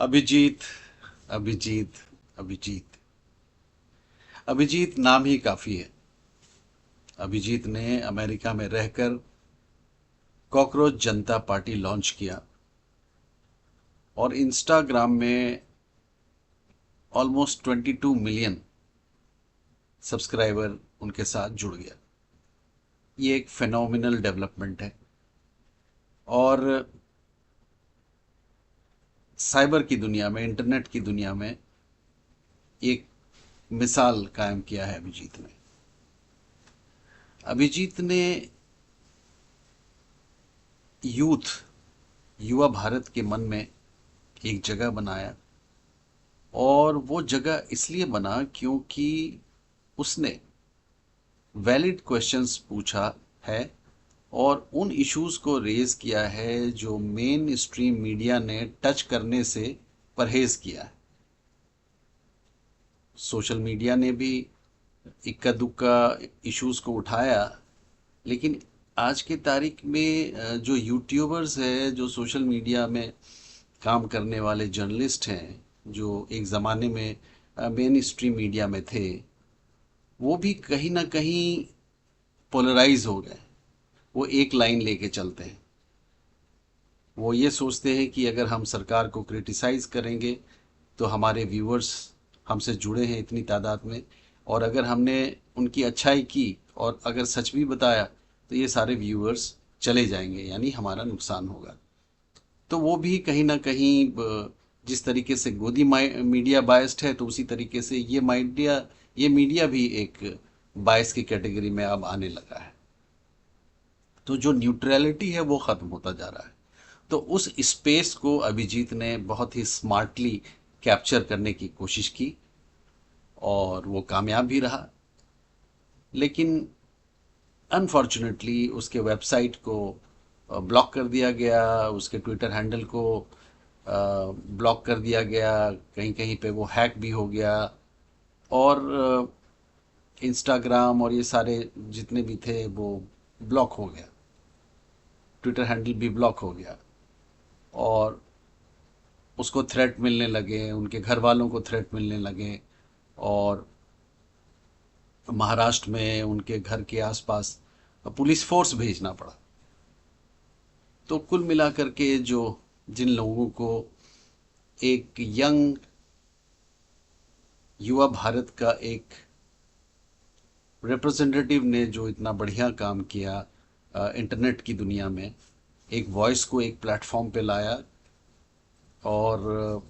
अभिजीत, अभिजीत, अभिजीत। अभिजीत नाम ही काफी है। अभिजीत ने अमेरिका में रहकर कॉकरोच जनता पार्टी लॉन्च किया और इंस्टाग्राम में ऑलमोस्ट 22 मिलियन सब्सक्राइबर उनके साथ जुड़ गया। ये एक फेनोमिनल डेवलपमेंट है और साइबर की दुनिया में, इंटरनेट की दुनिया में एक मिसाल कायम किया है अभिजीत ने। अभिजीत ने यूथ, युवा भारत के मन में एक जगह बनाया और वो जगह इसलिए बना क्योंकि उसने वैलिड क्वेश्चंस पूछा है और उन इश्यूज को रेज किया है जो मेन स्ट्रीम मीडिया ने टच करने से परहेज किया है। सोशल मीडिया ने भी इक्का दुक्का इश्यूज को उठाया, लेकिन आज की तारीख में जो यूट्यूबर्स है, जो सोशल मीडिया में काम करने वाले जर्नलिस्ट हैं, जो एक ज़माने में मेन स्ट्रीम मीडिया में थे, वो भी कहीं ना कहीं पोलराइज हो गए। वो एक लाइन लेके चलते हैं। वो ये सोचते हैं कि अगर हम सरकार को क्रिटिसाइज करेंगे तो हमारे व्यूअर्स हमसे जुड़े हैं इतनी तादाद में, और अगर हमने उनकी अच्छाई की और अगर सच भी बताया तो ये सारे व्यूअर्स चले जाएंगे, यानी हमारा नुकसान होगा। तो वो भी कहीं ना कहीं जिस तरीके से गोदी मीडिया बायस्ड है, तो उसी तरीके से ये मीडिया भी एक बायस की कैटेगरी में अब आने लगा है। तो जो न्यूट्रलिटी है वो ख़त्म होता जा रहा है। तो उस स्पेस को अभिजीत ने बहुत ही स्मार्टली कैप्चर करने की कोशिश की और वो कामयाब भी रहा। लेकिन अनफॉर्चुनेटली उसके वेबसाइट को ब्लॉक कर दिया गया, उसके ट्विटर हैंडल को ब्लॉक कर दिया गया, कहीं कहीं पे वो हैक भी हो गया और इंस्टाग्राम और ये सारे जितने भी थे वो ब्लॉक हो गया। ट्विटर हैंडल भी ब्लॉक हो गया और उसको थ्रेट मिलने लगे, उनके घर वालों को थ्रेट मिलने लगे और महाराष्ट्र में उनके घर के आसपास पुलिस फोर्स भेजना पड़ा। तो कुल मिलाकर के जो जिन लोगों को एक यंग युवा भारत का एक रिप्रेजेंटेटिव ने जो इतना बढ़िया काम किया इंटरनेट की दुनिया में, एक वॉइस को एक प्लेटफॉर्म पे लाया और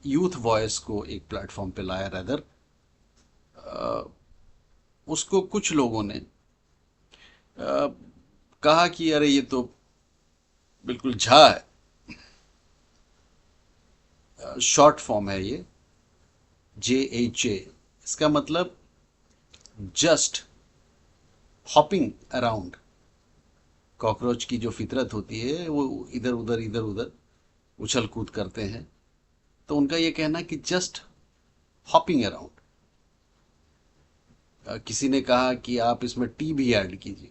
यूथ वॉइस को एक प्लेटफॉर्म पे लाया रदर, उसको कुछ लोगों ने कहा कि अरे ये तो बिल्कुल झा है, शॉर्ट फॉर्म है ये, JHA। इसका मतलब जस्ट हॉपिंग अराउंड। कॉकरोच की जो फितरत होती है वो इधर उधर उछल कूद करते हैं। तो उनका ये कहना कि जस्ट हॉपिंग अराउंड। किसी ने कहा कि आप इसमें टी भी ऐड कीजिए,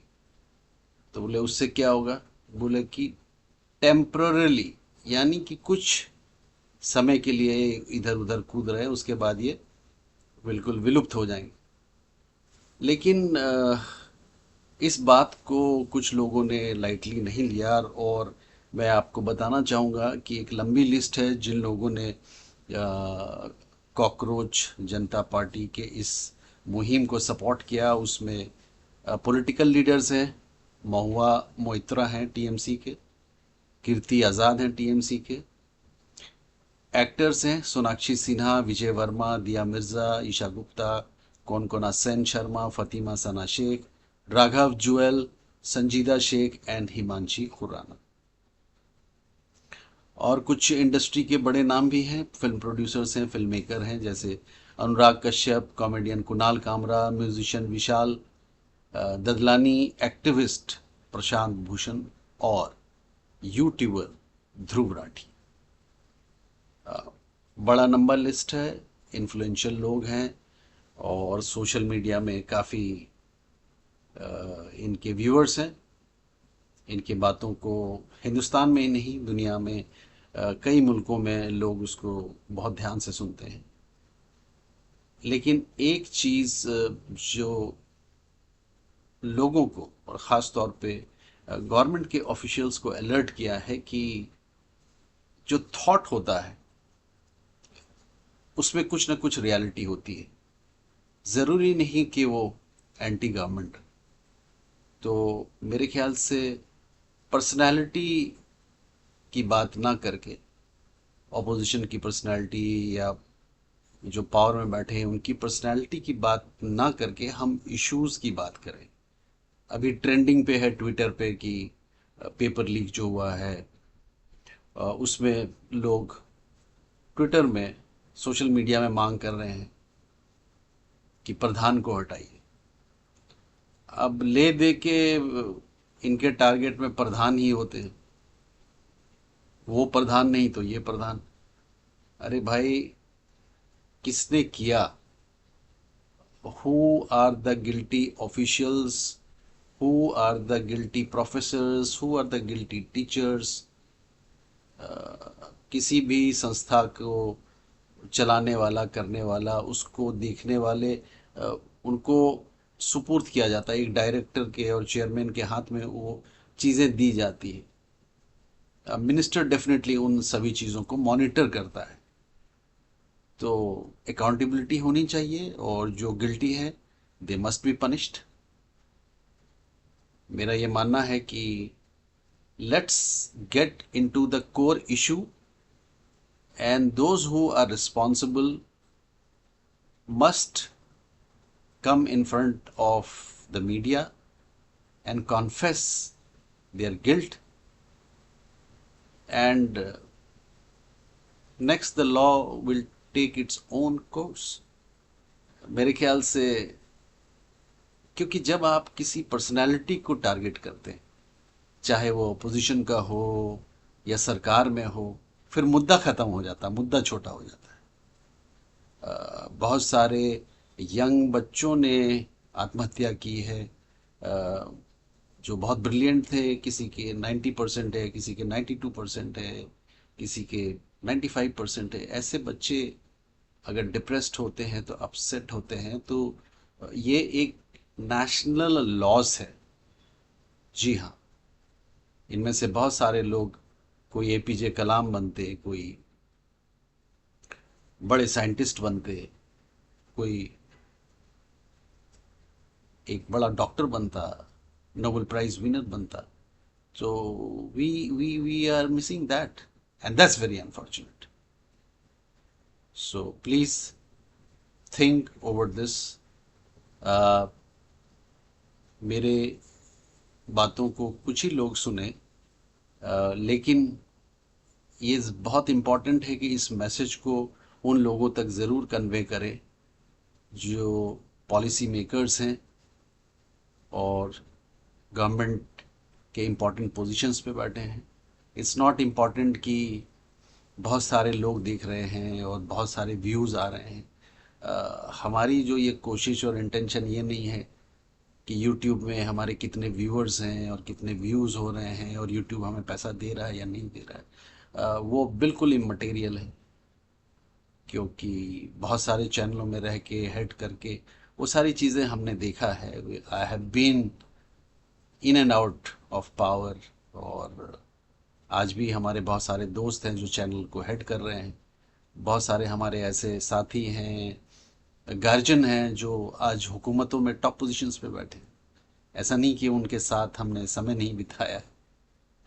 तो बोले उससे क्या होगा? बोले कि टेम्परली, यानी कि कुछ समय के लिए इधर उधर कूद रहे हैं, उसके बाद ये बिल्कुल विलुप्त हो जाएंगे। लेकिन इस बात को कुछ लोगों ने लाइटली नहीं लिया और मैं आपको बताना चाहूँगा कि एक लंबी लिस्ट है जिन लोगों ने कॉकरोच जनता पार्टी के इस मुहिम को सपोर्ट किया। उसमें पॉलिटिकल लीडर्स हैं, महुआ मोइत्रा हैं TMC के, कीर्ति आज़ाद हैं TMC के, एक्टर्स हैं सोनाक्षी सिन्हा, विजय वर्मा, दिया मिर्ज़ा, ईशा गुप्ता, कोनकोना सेन शर्मा, फतिमा सना शेख, राघव जुएल, संजीदा शेख एंड हिमांशी खुराना। और कुछ इंडस्ट्री के बड़े नाम भी हैं, फिल्म प्रोड्यूसर्स हैं, फिल्म मेकर हैं, जैसे Anurag Kashyap, comedian Kunal Kamra, musician Vishal Dadlani, activist Prashant Bhushan और यूट्यूबर ध्रुव राठी। बड़ा नंबर लिस्ट है, इन्फ्लुएंशियल लोग हैं और सोशल मीडिया में काफ़ी इनके व्यूअर्स हैं। इनकी बातों को हिंदुस्तान में ही नहीं दुनिया में कई मुल्कों में लोग उसको बहुत ध्यान से सुनते हैं। लेकिन एक चीज़ जो लोगों को और ख़ास तौर पे गवर्नमेंट के ऑफिशियल्स को अलर्ट किया है कि जो थॉट होता है उसमें कुछ ना कुछ रियलिटी होती है, ज़रूरी नहीं कि वो एंटी गवर्नमेंट। तो मेरे ख्याल से पर्सनालिटी की बात ना करके, ऑपोजिशन की पर्सनालिटी या जो पावर में बैठे हैं उनकी पर्सनालिटी की बात ना करके हम इश्यूज की बात करें। अभी ट्रेंडिंग पे है ट्विटर पे कि पेपर लीक जो हुआ है, उसमें लोग ट्विटर में, सोशल मीडिया में मांग कर रहे हैं कि प्रधान को हटाइए। अब ले दे के इनके टारगेट में प्रधान ही होते हैं, वो प्रधान नहीं तो ये प्रधान। अरे भाई, किसने किया? Who are the guilty officials? Who are the guilty professors? Who are the guilty teachers? किसी भी संस्था को चलाने वाला, करने वाला, उसको देखने वाले, उनको सुपुर्द किया जाता है। एक डायरेक्टर के और चेयरमैन के हाथ में वो चीज़ें दी जाती है। मिनिस्टर डेफिनेटली उन सभी चीज़ों को मॉनिटर करता है। तो अकाउंटेबिलिटी होनी चाहिए और जो गिल्टी है दे मस्ट बी पनिश्ड। मेरा ये मानना है कि let's get into the core issue and those who are responsible must come in front of the media and confess their guilt, and next the law will take its own course। मेरे ख्याल से, क्योंकि जब आप किसी personality को target करते हैं, चाहे वो अपोजिशन का हो या सरकार में हो, फिर मुद्दा खत्म हो जाता है, मुद्दा छोटा हो जाता है। बहुत सारे यंग बच्चों ने आत्महत्या की है, जो बहुत ब्रिलियंट थे। किसी के 90% है, किसी के 92% है, किसी के 95% है। ऐसे बच्चे अगर डिप्रेस्ड होते हैं तो अपसेट होते हैं, तो ये एक नेशनल लॉस है। जी हाँ, इनमें से बहुत सारे लोग, कोई एपीजे कलाम बनते, कोई बड़े साइंटिस्ट बनते, कोई एक बड़ा डॉक्टर बनता, नोबेल प्राइज विनर बनता। So we are missing that, and that's very unfortunate. So please think over this। uh, मेरे बातों को कुछ ही लोग सुने, लेकिन ये बहुत इम्पॉर्टेंट है कि इस मैसेज को उन लोगों तक ज़रूर कन्वे करें जो पॉलिसी मेकर्स हैं और गवर्नमेंट के इम्पॉर्टेंट पोजीशंस पे बैठे हैं। इट्स नॉट इम्पॉर्टेंट कि बहुत सारे लोग देख रहे हैं और बहुत सारे व्यूज़ आ रहे हैं। हमारी जो ये कोशिश और इंटेंशन ये नहीं है कि यूट्यूब में हमारे कितने व्यूअर्स हैं और कितने व्यूज़ हो रहे हैं और यूट्यूब हमें पैसा दे रहा है या नहीं दे रहा है। वो बिल्कुल इमटेरियल है, क्योंकि बहुत सारे चैनलों में रह के हेड करके वो सारी चीज़ें हमने देखा है। I have been in and out of power, और आज भी हमारे बहुत सारे दोस्त हैं जो चैनल को हेड कर रहे हैं। बहुत सारे हमारे ऐसे साथी हैं, गार्जियन हैं, जो आज हुकूमतों में टॉप पोजीशंस पे बैठे हैं। ऐसा नहीं कि उनके साथ हमने समय नहीं बिताया है,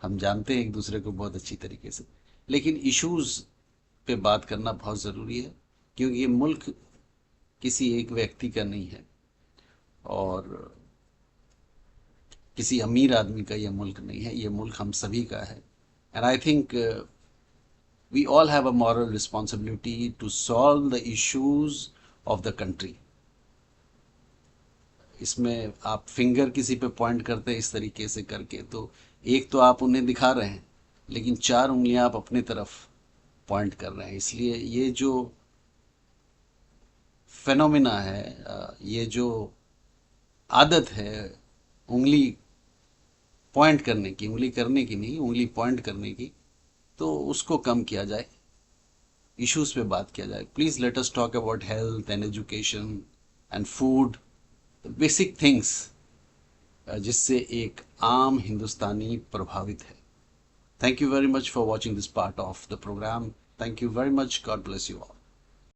हम जानते हैं एक दूसरे को बहुत अच्छी तरीके से। लेकिन इश्यूज़ पे बात करना बहुत ज़रूरी है, क्योंकि ये मुल्क किसी एक व्यक्ति का नहीं है और किसी अमीर आदमी का ये मुल्क नहीं है। ये मुल्क हम सभी का है। And I think we all have a moral responsibility to solve the issues of the country। इसमें आप फिंगर किसी पे पॉइंट करते हैं इस तरीके से करके, तो एक तो आप उन्हें दिखा रहे हैं, लेकिन 4 उंगलियां आप अपने तरफ पॉइंट कर रहे हैं। इसलिए ये जो फेनोमिना है, ये जो आदत है उंगली पॉइंट करने की, उंगली करने की नहीं, उंगली पॉइंट करने की, तो उसको कम किया जाए, इश्यूज पे बात किया जाए। Please let us talk about health and education and food, basic things, जिससे एक आम हिंदुस्तानी प्रभावित है। Thank you very much for watching this part of the program. Thank you very much. God bless you all.